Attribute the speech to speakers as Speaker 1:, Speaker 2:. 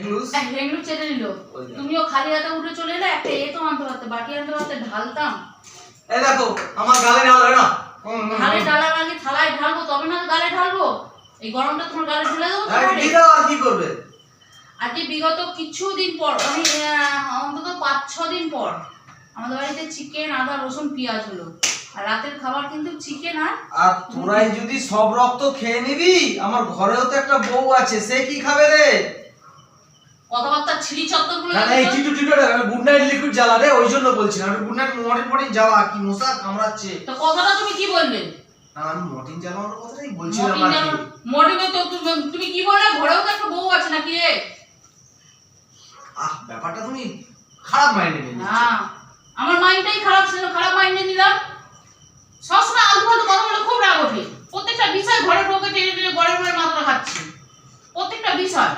Speaker 1: হেংলুজ চেটে নিল। তুমিও খালি হাতে উঠে চলে এলে, একটা এ তো আনতে পারতে, বাটি আনতে পারতে, ঢালতাম।
Speaker 2: এই দেখো আমার গালে ঢালো না,
Speaker 1: গালে ঢালার আগে থালায় ঢালবো, তবে না গালে ঢালবো। এই গরমটা তোমার গালে ঢেলে দেবো।
Speaker 2: আর কি করবে?
Speaker 1: আজকে বিগত কিছুদিন পর, আমি অন্তত 5-6 দিন পর আমাদের বাড়িতে চিকেন, আদা, রসুন, পেঁয়াজ হলো। আর রাতের খাবার কিন্তু চিকেন।
Speaker 2: আর তোরাই যদি সব রক্ত খেয়ে নিবি, আমার ঘরেও তো একটা বউ আছে, সে কি খাবে রে?
Speaker 1: কথাবার্তা ছিড়ি চত্বর গুলো।
Speaker 2: না এই টিটু আমি গুড নাইট লিকুইড জ্বালা রে, ওই জন্য বলছি না। আমি গুড নাইট মর্নিং জ্বালা, কি মশা কামড়াচ্ছে।
Speaker 1: তো কথাটা তুমি কি বললে?
Speaker 2: না আমি মর্নিং জ্বালানোর কথাই বলছিলাম।
Speaker 1: মর্নিং এ তো তুমি কি বললে? ঘরেও তো একটা বউ আছে নাকি রে?
Speaker 2: ব্যাপারটা তুমি খারাপ মাইন্ডে নিয়ে নিচ্ছ।
Speaker 1: হ্যাঁ, আমার মাইন্ডটাই খারাপ ছিল, খারাপ মাইন্ডে নিলাম। সবসময় আলতু ফালতু কথা বলে খুব রাগ ওঠে। প্রত্যেকটা বিষয় ঘরে ঢোকে টেনে টেনে ঘরে ঘরে মাথা খাচ্ছি, প্রত্যেকটা বিষয়।